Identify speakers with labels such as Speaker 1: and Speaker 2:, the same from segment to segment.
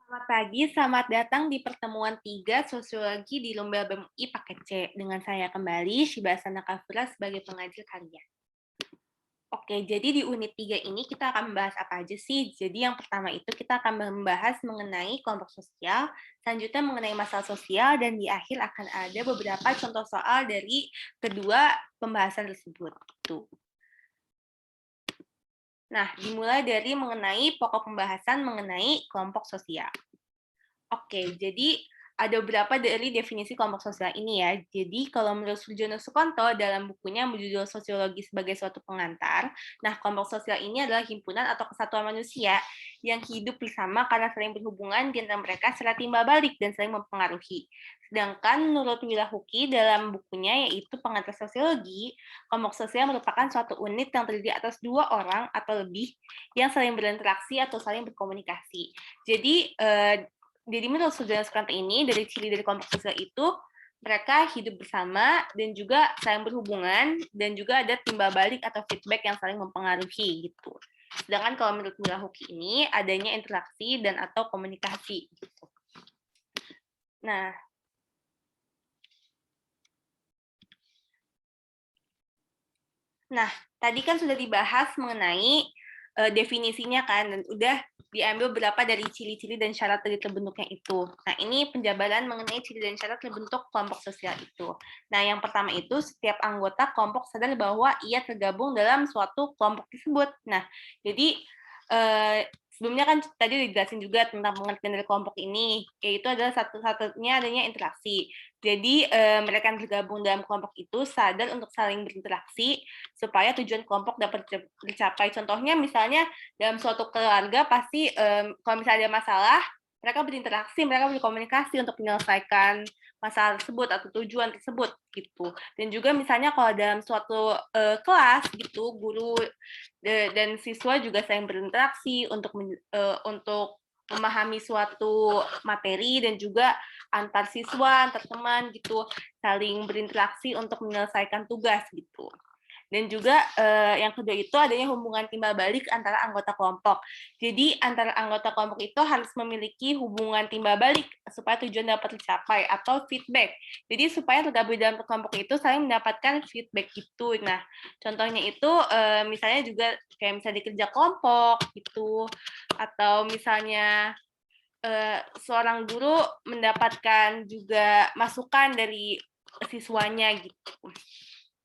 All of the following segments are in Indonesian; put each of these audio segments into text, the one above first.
Speaker 1: Selamat pagi, selamat datang di pertemuan 3 Sosiologi di Lomba BEM UI paket C. Dengan saya kembali, Shibasana Kafura sebagai pengajar kalian. Oke, jadi di unit 3 ini kita akan membahas apa aja sih? Jadi yang pertama itu kita akan membahas mengenai kelompok sosial, selanjutnya mengenai masalah sosial, dan di akhir akan ada beberapa contoh soal dari kedua pembahasan tersebut. Tuh. Nah, dimulai dari mengenai pokok pembahasan mengenai kelompok sosial. Oke, jadi ada beberapa dari definisi kelompok sosial ini ya. Jadi kalau menurut Surjono Sukonto dalam bukunya berjudul Sosiologi sebagai suatu pengantar, nah kelompok sosial ini adalah himpunan atau kesatuan manusia yang hidup bersama karena saling berhubungan di antara mereka secara timbal balik dan saling mempengaruhi. Sedangkan menurut Wilahuki dalam bukunya yaitu Pengantar Sosiologi, kelompok sosial merupakan suatu unit yang terdiri atas 2 orang atau lebih yang saling berinteraksi atau saling berkomunikasi. Jadi menurut Surjono Sukonto ini, dari ciri dari kelompok sosial itu, mereka hidup bersama dan juga saling berhubungan, dan juga ada timbal balik atau feedback yang saling mempengaruhi gitu. Sedangkan kalau menurut Wilahuki ini, adanya interaksi dan atau komunikasi gitu. Nah, tadi kan sudah dibahas mengenai definisinya kan, dan udah diambil beberapa dari ciri-ciri dan syarat dari terbentuknya itu. Nah, ini penjabaran mengenai ciri dan syarat terbentuk kelompok sosial itu. Nah, yang pertama itu setiap anggota kelompok sadar bahwa ia tergabung dalam suatu kelompok tersebut. Nah, jadi sebelumnya kan tadi dijelasin juga tentang pengertian dari kelompok ini, yaitu adalah satu-satunya adanya interaksi. Jadi mereka yang tergabung dalam kelompok itu sadar untuk saling berinteraksi supaya tujuan kelompok dapat tercapai. Contohnya misalnya dalam suatu keluarga pasti kalau misalnya ada masalah, mereka berinteraksi, mereka berkomunikasi untuk menyelesaikan masalah tersebut atau tujuan tersebut gitu. Dan juga misalnya kalau dalam suatu kelas gitu, guru dan siswa juga saling berinteraksi untuk memahami suatu materi dan juga antar siswa, antar teman gitu, saling berinteraksi untuk menyelesaikan tugas gitu. Dan juga yang kedua itu adanya hubungan timbal balik antara anggota kelompok. Jadi antara anggota kelompok itu harus memiliki hubungan timbal balik supaya tujuan dapat tercapai atau feedback. Jadi supaya tergabung dalam kelompok itu saling mendapatkan feedback gitu. Nah, contohnya itu misalnya juga kayak misalnya di kerja kelompok gitu, atau misalnya seorang guru mendapatkan juga masukan dari siswanya gitu.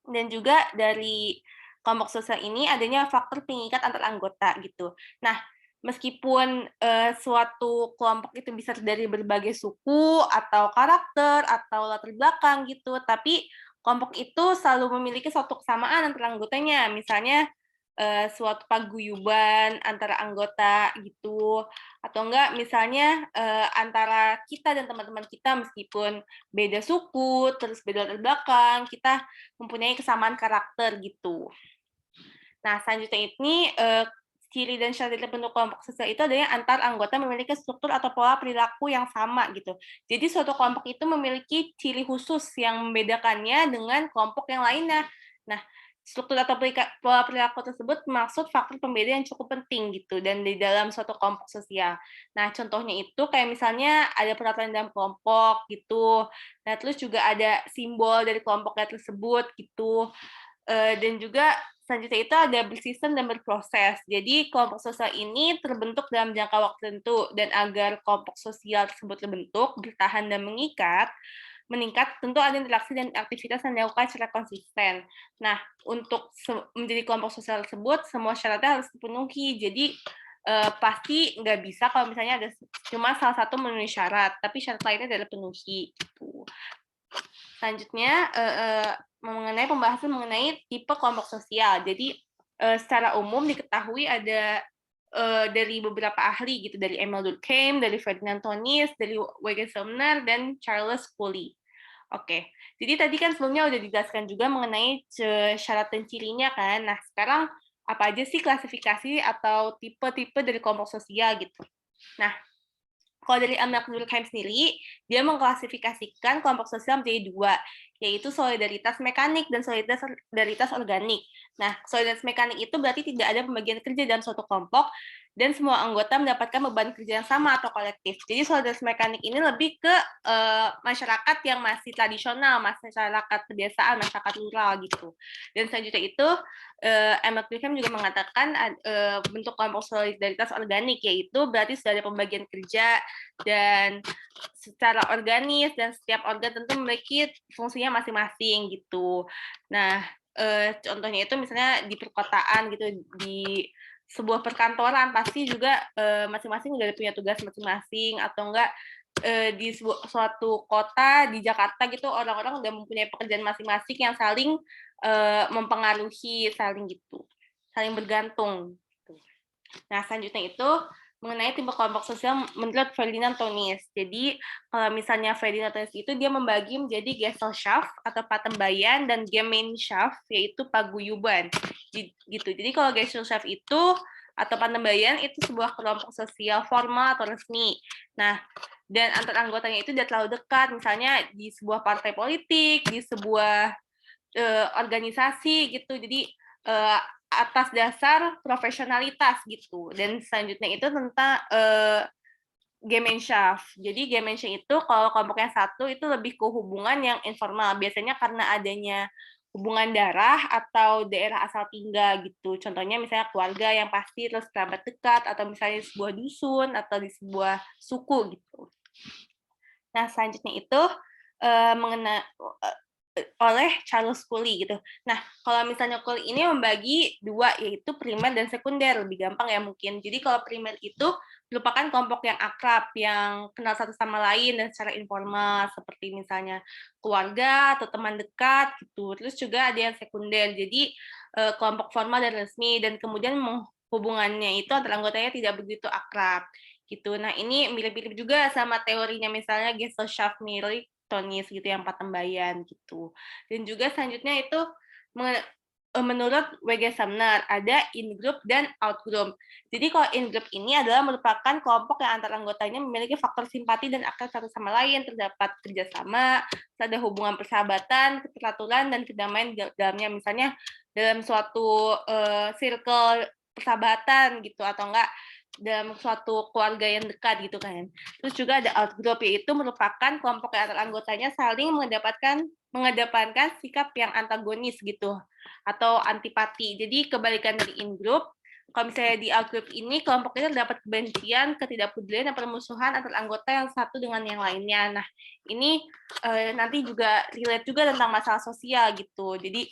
Speaker 1: Dan juga dari kelompok sosial ini adanya faktor pengikat antar anggota gitu. Nah, meskipun suatu kelompok itu bisa dari berbagai suku atau karakter atau latar belakang gitu, tapi kelompok itu selalu memiliki suatu kesamaan antara anggotanya. Misalnya suatu paguyuban antara anggota gitu, atau enggak misalnya antara kita dan teman-teman kita meskipun beda suku, terus beda latar belakang, kita mempunyai kesamaan karakter gitu. Nah, selanjutnya ini ciri dan syarat terbentuk kelompok sosial itu adalah antar anggota memiliki struktur atau pola perilaku yang sama gitu. Jadi suatu kelompok itu memiliki ciri khusus yang membedakannya dengan kelompok yang lainnya. Nah, struktur atau pola perilaku tersebut maksud faktor pembeda yang cukup penting gitu dan di dalam suatu kelompok sosial. Nah, contohnya itu kayak misalnya ada peraturan dalam kelompok gitu. Nah, terus juga ada simbol dari kelompoknya tersebut gitu. Dan juga selanjutnya itu ada bersistem dan berproses. Jadi kelompok sosial ini terbentuk dalam jangka waktu tertentu dan agar kelompok sosial tersebut terbentuk, bertahan dan meningkat tentu ada interaksi dan aktivitas yang dilakukan secara konsisten. Nah, untuk menjadi kelompok sosial tersebut semua syaratnya harus dipenuhi. Jadi pasti nggak bisa kalau misalnya ada cuma salah satu memenuhi syarat, tapi syarat lainnya tidak dipenuhi. Gitu. Selanjutnya mengenai pembahasan mengenai tipe kelompok sosial. Jadi secara umum diketahui ada dari beberapa ahli gitu, dari Emil Durkheim, dari Ferdinand Tönnies, dari W.G. Sumner, dan Charles Cooley. Oke, jadi tadi kan sebelumnya udah dijelaskan juga mengenai syarat dan cirinya kan. Nah, sekarang apa aja sih klasifikasi atau tipe-tipe dari kelompok sosial gitu. Nah, kalau dari Emil Durkheim sendiri, dia mengklasifikasikan kelompok sosial menjadi 2, yaitu solidaritas mekanik dan solidaritas organik. Nah, solidaritas mekanik itu berarti tidak ada pembagian kerja dalam suatu kelompok, dan semua anggota mendapatkan beban kerja yang sama atau kolektif. Jadi solidaritas mekanik ini lebih ke masyarakat yang masih tradisional, masyarakat pedesaan, masyarakat rural gitu. Dan selanjutnya itu Emmett Durkheim juga mengatakan bentuk kelompok solidaritas organik, yaitu berarti sudah ada pembagian kerja dan secara organis dan setiap organ tentu memiliki fungsinya masing-masing gitu. Nah, contohnya itu misalnya di perkotaan gitu, di sebuah perkantoran pasti juga masing-masing udah punya tugas masing-masing, atau enggak di suatu kota di Jakarta gitu orang-orang udah mempunyai pekerjaan masing-masing yang saling mempengaruhi, saling gitu, saling bergantung. Nah, selanjutnya itu mengenai tipe kelompok sosial menurut Ferdinand Tönnies. Jadi, kalau misalnya Ferdinand Tönnies itu dia membagi menjadi Gesellschaft atau patembayan dan Gemeinschaft yaitu paguyuban. Gitu. Jadi kalau Gesellschaft itu atau patembayan itu sebuah kelompok sosial formal atau resmi. Nah, dan antar anggotanya itu tidak terlalu dekat, misalnya di sebuah partai politik, di sebuah organisasi gitu. Jadi atas dasar profesionalitas gitu. Dan selanjutnya itu tentang Gemeinschaft. Jadi Gemeinschaft itu kalau kelompok yang satu itu lebih ke hubungan yang informal. Biasanya karena adanya hubungan darah atau daerah asal tinggal gitu. Contohnya misalnya keluarga yang pasti, terus kerabat dekat, atau misalnya di sebuah dusun atau di sebuah suku gitu. Nah, selanjutnya itu mengenai oleh Charles Cooley gitu. Nah, kalau misalnya Cooley ini membagi dua, yaitu primer dan sekunder, lebih gampang ya mungkin. Jadi kalau primer itu merupakan kelompok yang akrab, yang kenal satu sama lain dan secara informal, seperti misalnya keluarga atau teman dekat gitu. Terus juga ada yang sekunder, jadi kelompok formal dan resmi, dan kemudian hubungannya itu antara anggotanya tidak begitu akrab gitu. Nah, ini mirip-mirip juga sama teorinya misalnya Gesellschaft mirip Tönnies gitu, yang patembayan gitu. Dan juga selanjutnya itu menurut W.G. Sumner ada in-group dan out-group. Jadi kalau in-group ini adalah merupakan kelompok yang antara anggotanya memiliki faktor simpati dan akrab satu sama lain, terdapat kerjasama, ada hubungan persahabatan, keteraturan, dan kedamaian dalamnya. Misalnya dalam suatu circle persahabatan gitu, atau enggak dalam suatu keluarga yang dekat gitu kan. Terus juga ada out-group, yaitu merupakan kelompok yang antar anggotanya saling mengedepankan sikap yang antagonis gitu, atau antipati. Jadi kebalikan dari in-group, kalau misalnya di out-group ini, kelompok ini terdapat kebencian, ketidakpedulian, dan permusuhan antar anggota yang satu dengan yang lainnya. Nah, ini nanti juga relate juga tentang masalah sosial gitu. Jadi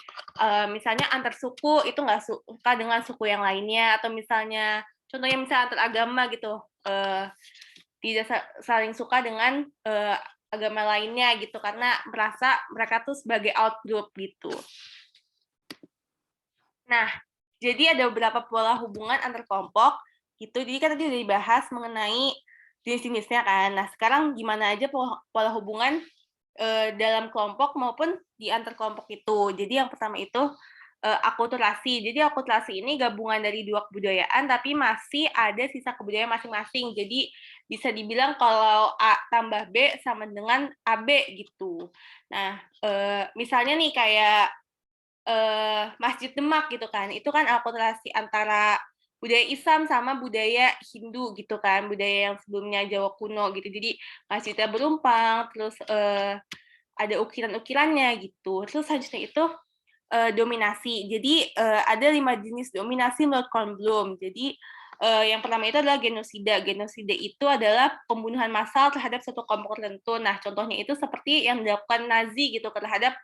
Speaker 1: misalnya antar suku itu nggak suka dengan suku yang lainnya, atau misalnya contohnya misalnya antar agama gitu, tidak saling suka dengan agama lainnya gitu, karena merasa mereka tuh sebagai out group gitu. Nah, jadi ada beberapa pola hubungan antar kelompok gitu. Jadi kan tadi udah dibahas mengenai jenis-jenisnya kan. Nah, sekarang gimana aja pola hubungan dalam kelompok maupun di antar kelompok itu. Jadi yang pertama itu akulturasi. Jadi akulturasi ini gabungan dari dua kebudayaan, tapi masih ada sisa kebudayaan masing-masing. Jadi bisa dibilang kalau A tambah B sama dengan AB gitu. Nah, misalnya nih kayak Masjid Demak gitu kan, itu kan akulturasi antara budaya Islam sama budaya Hindu gitu kan, budaya yang sebelumnya Jawa kuno gitu. Jadi masjidnya berumpang, terus ada ukiran-ukirannya gitu. Terus selanjutnya itu dominasi. Jadi ada 5 jenis dominasi menurut Kornblum. Jadi yang pertama itu adalah genosida. Genosida itu adalah pembunuhan massal terhadap satu kelompok tertentu. Nah, contohnya itu seperti yang dilakukan Nazi gitu terhadap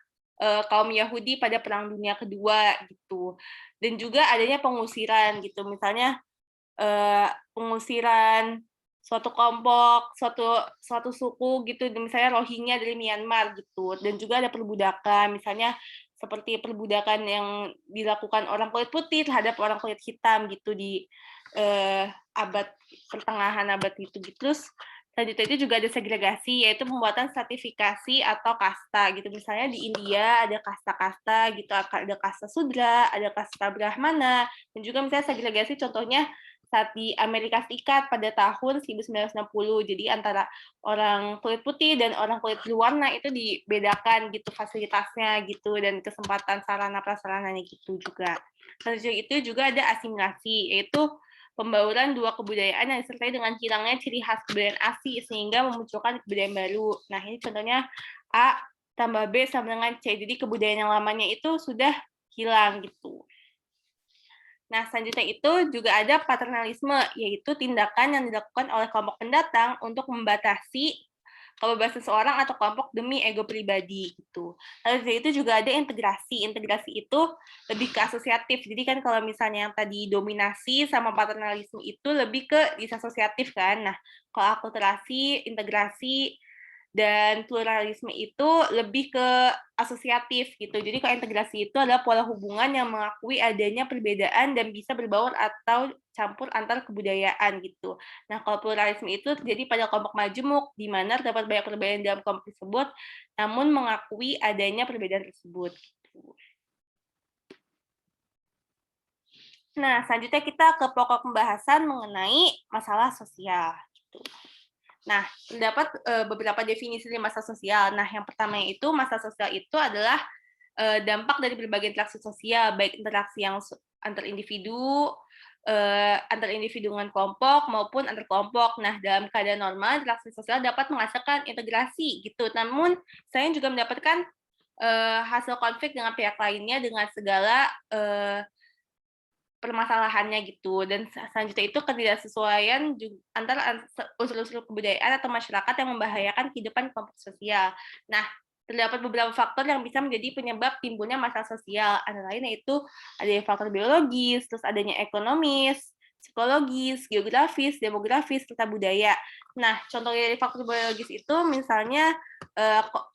Speaker 1: kaum Yahudi pada Perang Dunia Kedua gitu. Dan juga adanya pengusiran gitu. Misalnya pengusiran suatu kelompok, suatu suku gitu, misalnya Rohingya dari Myanmar gitu. Dan juga ada perbudakan, misalnya seperti perbudakan yang dilakukan orang kulit putih terhadap orang kulit hitam gitu di abad pertengahan abad itu gitu. Terus selanjutnya itu juga ada segregasi, yaitu pembuatan stratifikasi atau kasta gitu. Misalnya di India ada kasta-kasta gitu, ada kasta Sudra, ada kasta Brahmana, dan juga misalnya segregasi contohnya saat di Amerika Serikat pada tahun 1960. Jadi antara orang kulit putih dan orang kulit berwarna itu dibedakan gitu fasilitasnya gitu dan kesempatan sarana prasarananya gitu juga. Selanjutnya itu juga ada asimilasi, yaitu pembauran dua kebudayaan yang disertai dengan hilangnya ciri khas kebudayaan asli sehingga memunculkan kebudayaan baru. Nah, ini contohnya A tambah B sama dengan C. Jadi kebudayaan yang lamanya itu sudah hilang gitu. Nah, selanjutnya itu juga ada paternalisme, yaitu tindakan yang dilakukan oleh kelompok pendatang untuk membatasi kebebasan seseorang atau kelompok demi ego pribadi gitu. Lalu dari itu juga ada integrasi. Integrasi itu lebih ke asosiatif. Jadi kan kalau misalnya yang tadi dominasi sama paternalisme itu lebih ke disasosiatif kan. Nah, kalau akulturasi, integrasi, dan pluralisme itu lebih ke asosiatif gitu. Jadi kalau integrasi itu adalah pola hubungan yang mengakui adanya perbedaan dan bisa berbaur atau campur antar kebudayaan gitu. Nah, kalau pluralisme itu terjadi pada kelompok majemuk di mana terdapat banyak perbedaan dalam kelompok tersebut, namun mengakui adanya perbedaan tersebut. Gitu. Nah, selanjutnya kita ke pokok pembahasan mengenai masalah sosial. Gitu. Nah, terdapat beberapa definisi dari masalah sosial. Nah, yang pertama itu masalah sosial itu adalah dampak dari berbagai interaksi sosial, baik interaksi yang antar individu dengan kelompok maupun antar kelompok. Nah, dalam keadaan normal, interaksi sosial dapat menghasilkan integrasi gitu. Namun, saya juga mendapatkan hasil konflik dengan pihak lainnya dengan segala permasalahannya gitu. Dan selanjutnya itu ketidaksesuaian antara unsur-unsur kebudayaan atau masyarakat yang membahayakan kehidupan kelompok sosial. Nah, terdapat beberapa faktor yang bisa menjadi penyebab timbulnya masalah sosial. Antara lain yaitu adanya faktor biologis, terus adanya ekonomis, psikologis, geografis, demografis, serta budaya. Nah, contoh dari faktor biologis itu misalnya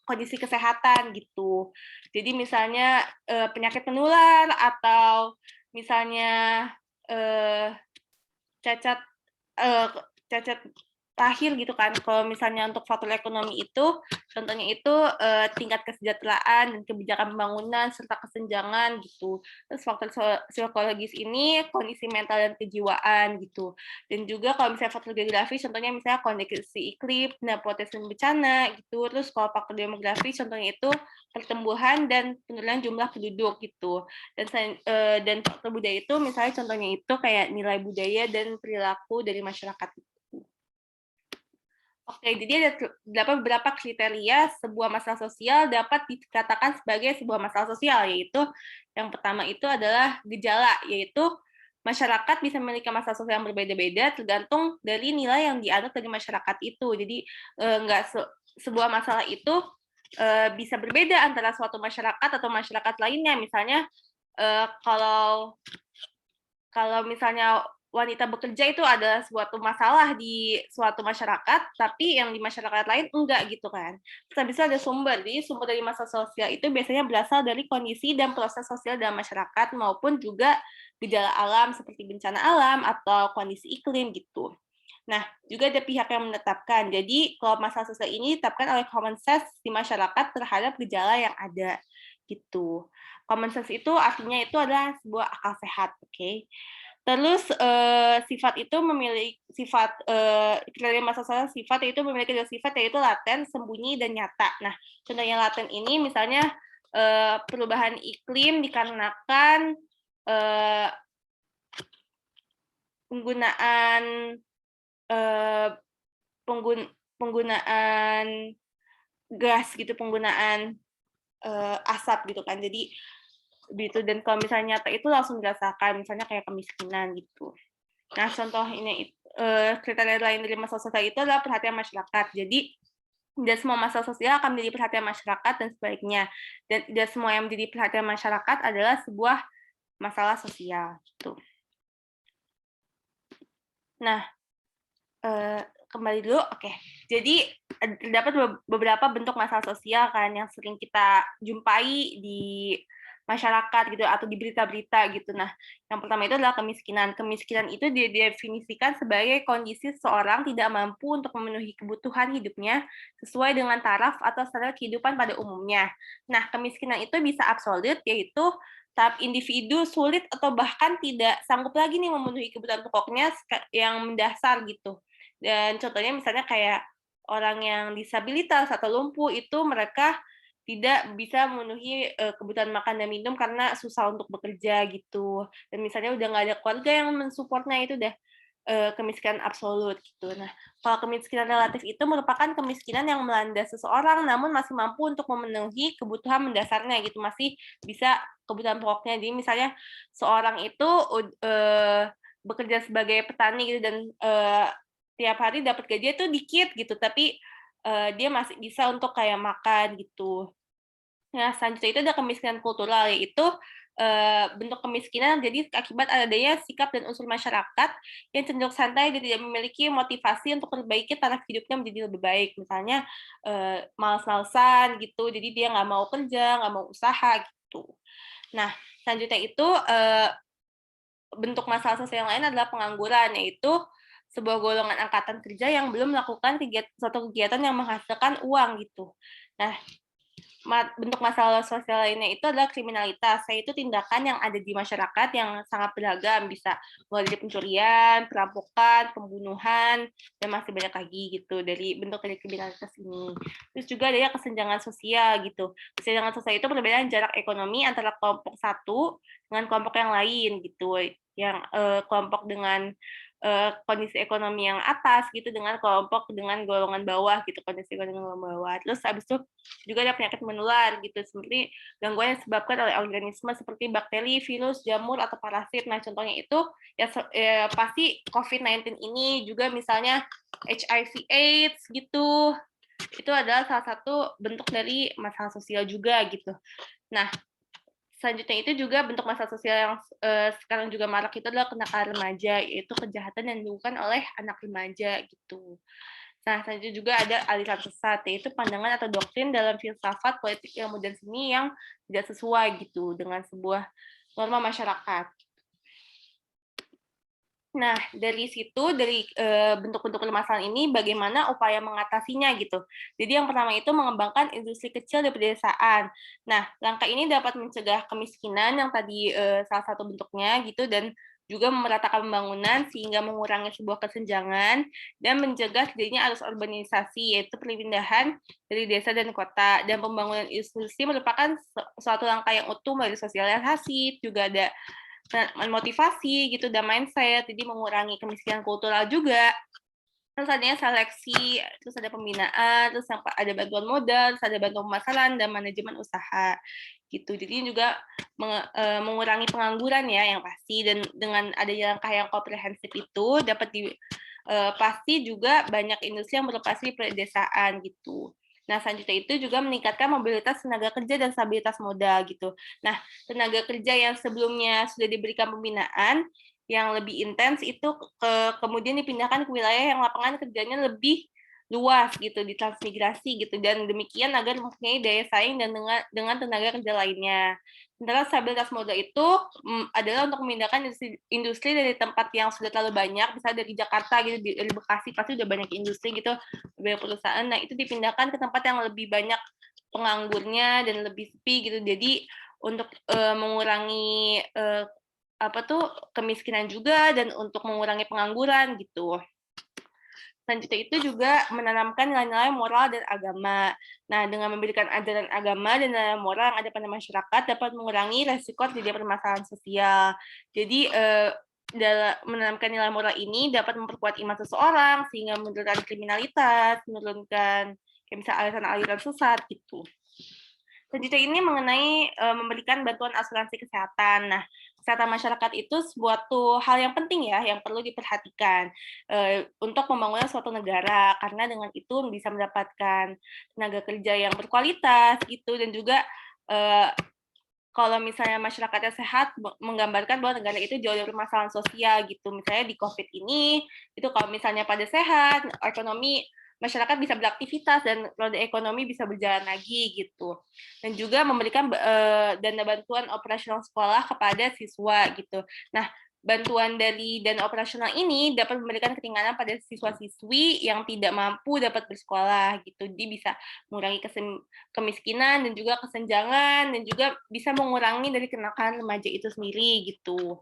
Speaker 1: kondisi kesehatan gitu. Jadi misalnya penyakit menular atau misalnya cacat cacat lahir gitu kan. Kalau misalnya untuk faktor ekonomi itu, contohnya itu tingkat kesejahteraan dan kebijakan pembangunan serta kesenjangan gitu. Terus faktor psikologis ini kondisi mental dan kejiwaan gitu. Dan juga kalau misalnya faktor geografis, contohnya misalnya kondisi iklim dan potensi bencana gitu. Terus kalau faktor demografi, contohnya itu pertumbuhan dan penurunan jumlah penduduk gitu. Dan faktor budaya itu misalnya contohnya itu kayak nilai budaya dan perilaku dari masyarakat. Oke, jadi ada beberapa kriteria sebuah masalah sosial dapat dikatakan sebagai sebuah masalah sosial, yaitu yang pertama itu adalah gejala, yaitu masyarakat bisa memiliki masalah sosial yang berbeda-beda tergantung dari nilai yang dianut dari masyarakat itu. Jadi nggak sebuah masalah itu bisa berbeda antara suatu masyarakat atau masyarakat lainnya. Misalnya kalau misalnya wanita bekerja itu ada suatu masalah di suatu masyarakat, tapi yang di masyarakat lain enggak gitu kan. Terus habis itu ada sumber. Jadi sumber dari masalah sosial itu biasanya berasal dari kondisi dan proses sosial dalam masyarakat maupun juga gejala alam seperti bencana alam atau kondisi iklim gitu. Nah, juga ada pihak yang menetapkan. Jadi, kalau masalah sosial ini ditetapkan oleh common sense di masyarakat terhadap gejala yang ada gitu. Common sense itu artinya itu adalah sebuah akal sehat, oke? Terus sifat itu memiliki sifat kriteria masalah sosial sifat itu memiliki dua sifat yaitu laten, sembunyi dan nyata. Nah, contohnya laten ini misalnya perubahan iklim dikarenakan penggunaan penggunaan gas gitu, penggunaan asap gitu kan. Jadi gitu, dan kalau misalnya nyata itu langsung dirasakan, misalnya kayak kemiskinan gitu. Nah, contoh ini kriteria lain dari masalah sosial itu adalah perhatian masyarakat. Jadi tidak semua masalah sosial akan menjadi perhatian masyarakat dan sebaliknya. Dan tidak semua yang menjadi perhatian masyarakat adalah sebuah masalah sosial gitu. Nah, kembali dulu, oke. Jadi terdapat beberapa bentuk masalah sosial kan yang sering kita jumpai di masyarakat gitu atau di berita-berita gitu. Nah, yang pertama itu adalah kemiskinan. Kemiskinan itu didefinisikan sebagai kondisi seseorang tidak mampu untuk memenuhi kebutuhan hidupnya sesuai dengan taraf atau standar kehidupan pada umumnya. Nah, kemiskinan itu bisa absolut, yaitu tahap individu sulit atau bahkan tidak sanggup lagi nih memenuhi kebutuhan pokoknya yang mendasar gitu. Dan contohnya misalnya kayak orang yang disabilitas atau lumpuh itu mereka tidak bisa memenuhi kebutuhan makan dan minum karena susah untuk bekerja gitu. Dan misalnya udah nggak ada keluarga yang mensupportnya, itu udah kemiskinan absolut gitu. Nah, kalau kemiskinan relatif itu merupakan kemiskinan yang melanda seseorang namun masih mampu untuk memenuhi kebutuhan mendasarnya gitu, masih bisa kebutuhan pokoknya. Jadi misalnya seorang itu bekerja sebagai petani gitu dan tiap hari dapat gaji itu dikit gitu, tapi dia masih bisa untuk kayak makan gitu. Nah, selanjutnya itu ada kemiskinan kultural, yaitu bentuk kemiskinan jadi akibat adanya sikap dan unsur masyarakat yang cenderung santai dan tidak memiliki motivasi untuk memperbaiki taraf hidupnya menjadi lebih baik. Misalnya malas-malesan gitu, jadi dia nggak mau kerja, nggak mau usaha gitu. Nah, selanjutnya itu bentuk masalah sosial yang lain adalah pengangguran, yaitu sebuah golongan angkatan kerja yang belum melakukan suatu kegiatan yang menghasilkan uang gitu. Nah, bentuk masalah sosial lainnya itu adalah kriminalitas, yaitu tindakan yang ada di masyarakat yang sangat beragam, bisa mulai dari pencurian, perampokan, pembunuhan, dan masih banyak lagi gitu dari bentuk dari kriminalitas ini. Terus juga ada kesenjangan sosial gitu. Kesenjangan sosial itu perbedaan jarak ekonomi antara kelompok satu dengan kelompok yang lain gitu. Yang kelompok dengan kondisi ekonomi yang atas gitu dengan kelompok dengan golongan bawah gitu, kondisi ekonomi golongan bawah. Terus habis itu juga ada penyakit menular gitu, seperti gangguan yang disebabkan oleh organisme seperti bakteri, virus, jamur atau parasit. Nah, contohnya itu ya pasti COVID-19 ini, juga misalnya HIV AIDS gitu. Itu adalah salah satu bentuk dari masalah sosial juga gitu. Nah, selanjutnya itu juga bentuk masalah sosial yang sekarang juga marak itu adalah kenakalan remaja, yaitu kejahatan yang dilakukan oleh anak remaja gitu. Nah, selanjutnya juga ada aliran sesat, yaitu pandangan atau doktrin dalam filsafat, politik, ilmu, dan seni yang tidak sesuai gitu dengan sebuah norma masyarakat. Nah, dari situ, dari bentuk-bentuk permasalahan ini, bagaimana upaya mengatasinya gitu. Jadi yang pertama itu mengembangkan industri kecil di pedesaan. Nah, langkah ini dapat mencegah kemiskinan yang tadi salah satu bentuknya gitu, dan juga memeratakan pembangunan sehingga mengurangi sebuah kesenjangan dan mencegah terjadinya arus urbanisasi, yaitu perpindahan dari desa dan kota. Dan pembangunan industri merupakan suatu langkah yang utuh dari sosialisasi, juga ada motivasi gitu dan mindset, jadi mengurangi kemiskinan kultural juga. Terus adanya seleksi, terus ada pembinaan, terus ada bantuan modal, terus ada bantuan pemasaran dan manajemen usaha gitu. Jadi juga mengurangi pengangguran ya yang pasti, dan dengan adanya langkah yang komprehensif itu dapat pasti juga banyak industri yang beroperasi di pedesaan gitu. Nah, selanjutnya itu juga meningkatkan mobilitas tenaga kerja dan stabilitas modal gitu. Nah, tenaga kerja yang sebelumnya sudah diberikan pembinaan yang lebih intens itu kemudian dipindahkan ke wilayah yang lapangan kerjanya lebih luas gitu, ditransmigrasi gitu, dan demikian agar mempunyai daya saing dan dengan tenaga kerja lainnya. Sementara stabilitas modal itu adalah untuk memindahkan industri dari tempat yang sudah terlalu banyak, misalnya dari Jakarta gitu, dari Bekasi pasti udah banyak industri gitu, banyak perusahaan. Nah, itu dipindahkan ke tempat yang lebih banyak penganggurnya dan lebih sepi gitu. Jadi untuk mengurangi kemiskinan juga dan untuk mengurangi pengangguran gitu. Selanjutnya itu juga menanamkan nilai-nilai moral dan agama. Nah, dengan memberikan ajaran agama dan nilai moral yang ada pada masyarakat dapat mengurangi resiko terjadinya permasalahan sosial. Jadi dalam menanamkan nilai moral ini dapat memperkuat iman seseorang sehingga menurunkan kriminalitas, menurunkan kayak misalnya aliran-aliran sesat gitu. Selanjutnya ini mengenai memberikan bantuan asuransi kesehatan. Nah, kesehatan masyarakat itu suatu hal yang penting ya, yang perlu diperhatikan untuk pembangunan suatu negara, karena dengan itu bisa mendapatkan tenaga kerja yang berkualitas gitu, dan juga kalau misalnya masyarakatnya sehat, menggambarkan bahwa negara itu jauh dari permasalahan sosial gitu. Misalnya di COVID ini, itu kalau misalnya pada sehat, ekonomi masyarakat bisa beraktivitas dan roda ekonomi bisa berjalan lagi gitu. Dan juga memberikan dana bantuan operasional sekolah kepada siswa gitu. Nah, bantuan dari dana operasional ini dapat memberikan keringanan pada siswa-siswi yang tidak mampu dapat bersekolah gitu. Jadi bisa mengurangi kemiskinan dan juga kesenjangan dan juga bisa mengurangi dari kenakalan remaja itu sendiri gitu.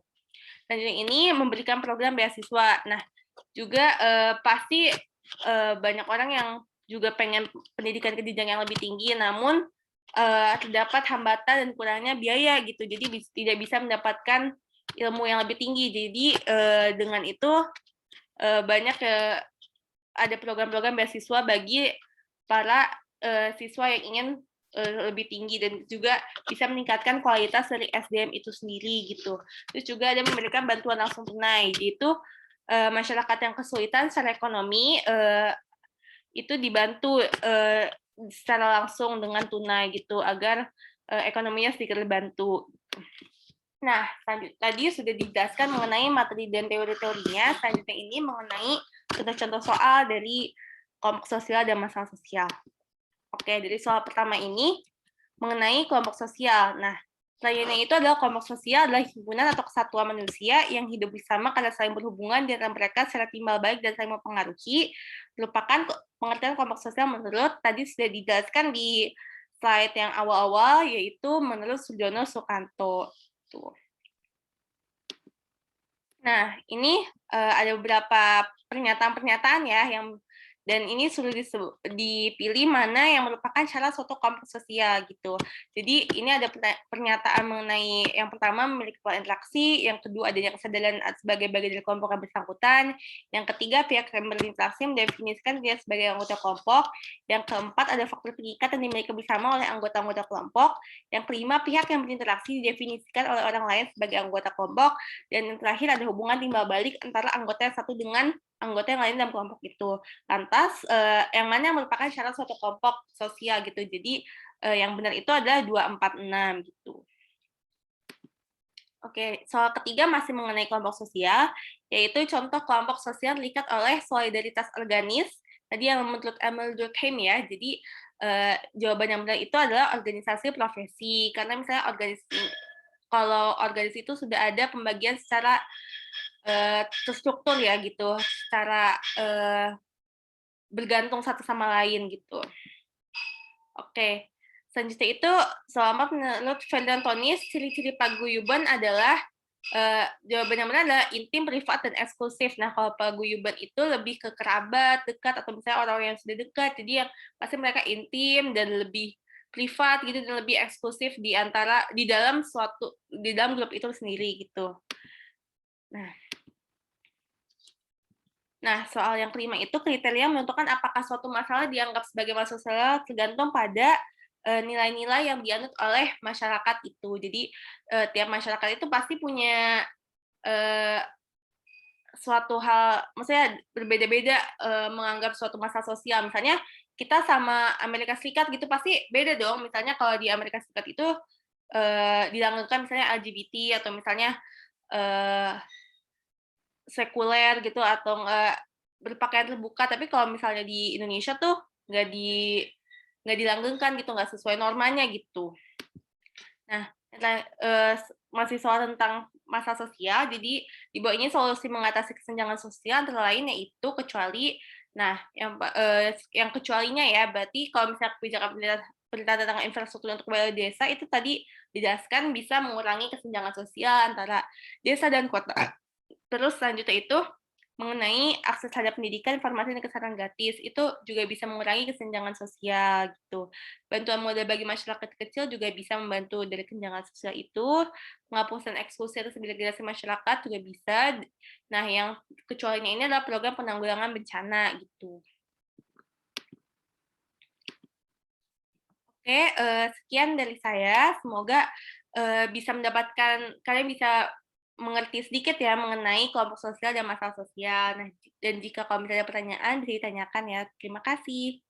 Speaker 1: Selanjutnya ini memberikan program beasiswa. Nah, juga pasti banyak orang yang juga pengen pendidikan ke jenjang yang lebih tinggi, namun terdapat hambatan dan kurangnya biaya gitu, jadi tidak bisa mendapatkan ilmu yang lebih tinggi. Jadi dengan itu banyak ada program-program beasiswa bagi para siswa yang ingin lebih tinggi dan juga bisa meningkatkan kualitas dari SDM itu sendiri gitu. Terus juga ada memberikan bantuan langsung tunai, yaitu masyarakat yang kesulitan secara ekonomi itu dibantu secara langsung dengan tunai gitu agar ekonominya sedikit terbantu. Nah, tadi sudah dijelaskan mengenai materi dan teori-teorinya. Selanjutnya ini mengenai contoh-contoh soal dari kelompok sosial dan masalah sosial. Oke, dari soal pertama ini mengenai kelompok sosial. Nah, selanjutnya itu adalah kelompok sosial adalah himpunan atau kesatuan manusia yang hidup bersama karena saling berhubungan di antara mereka secara timbal balik dan saling mempengaruhi. Merupakan pengertian kelompok sosial menurut tadi sudah dijelaskan di slide yang awal-awal, yaitu menurut Sujono Sukanto. Tuh. Nah, ini ada beberapa pernyataan-pernyataan ya yang dan ini sudah dipilih mana yang merupakan salah satu kelompok sosial gitu. Jadi ini ada pernyataan mengenai yang pertama memiliki pola interaksi, yang kedua adanya kesadaran sebagai bagian dari kelompok yang bersangkutan, yang ketiga pihak yang berinteraksi mendefinisikan dia sebagai anggota kelompok, yang keempat ada faktor pengikat yang dimiliki bersama oleh anggota-anggota kelompok, yang kelima pihak yang berinteraksi didefinisikan oleh orang lain sebagai anggota kelompok, dan yang terakhir ada hubungan timbal balik antara anggota yang satu dengan anggota yang lain dalam kelompok itu. Lantas, yang mana yang merupakan syarat suatu kelompok sosial gitu. Jadi, yang benar itu adalah 2, 4, 6 gitu. Oke, soal ketiga masih mengenai kelompok sosial, yaitu contoh kelompok sosial terikat oleh solidaritas organis. Tadi yang menurut Emil Durkheim ya, jadi jawaban yang benar itu adalah organisasi profesi. Karena misalnya kalau organisasi itu sudah ada pembagian secara terstruktur ya gitu, secara bergantung satu sama lain gitu. Oke, selanjutnya itu selama menurut Ferdinand Tonis, ciri-ciri paguyuban adalah jawaban yang benar adalah intim, privat, dan eksklusif. Nah, kalau paguyuban itu lebih ke kerabat, dekat, atau misalnya orang-orang yang sudah dekat, jadi yang pasti mereka intim dan lebih privat gitu dan lebih eksklusif di dalam grup itu sendiri gitu. Nah, soal yang kelima itu kriteria menentukan apakah suatu masalah dianggap sebagai masalah sosial tergantung pada nilai-nilai yang dianut oleh masyarakat itu. Jadi tiap masyarakat itu pasti punya suatu hal, maksudnya berbeda-beda menganggap suatu masalah sosial. Misalnya kita sama Amerika Serikat gitu pasti beda dong. Misalnya kalau di Amerika Serikat itu dilanggengkan misalnya LGBT atau misalnya sekuler gitu atau enggak berpakaian terbuka, tapi kalau misalnya di Indonesia tuh nggak dilanggengkan gitu, nggak sesuai normanya gitu. Nah, masih soal tentang masalah sosial, jadi di bawah ini solusi mengatasi kesenjangan sosial antara lain yaitu kecuali, nah yang kecualinya ya, berarti kalau misalnya kebijakan pemerintah tentang infrastruktur untuk kembali desa itu tadi dijelaskan bisa mengurangi kesenjangan sosial antara desa dan kota. Terus selanjutnya itu mengenai akses terhadap pendidikan, informasi, dan kesehatan gratis, itu juga bisa mengurangi kesenjangan sosial gitu. Bantuan modal bagi masyarakat kecil juga bisa membantu dari kesenjangan sosial itu. Penghapusan eksklusi atau segregasi masyarakat juga bisa. Nah, yang kecualinya ini adalah program penanggulangan bencana gitu. Oke, sekian dari saya. Semoga bisa mendapatkan, kalian bisa mengerti sedikit ya mengenai kelompok sosial dan masalah sosial. Nah, dan jika kalau misalnya ada pertanyaan bisa ditanyakan ya. Terima kasih.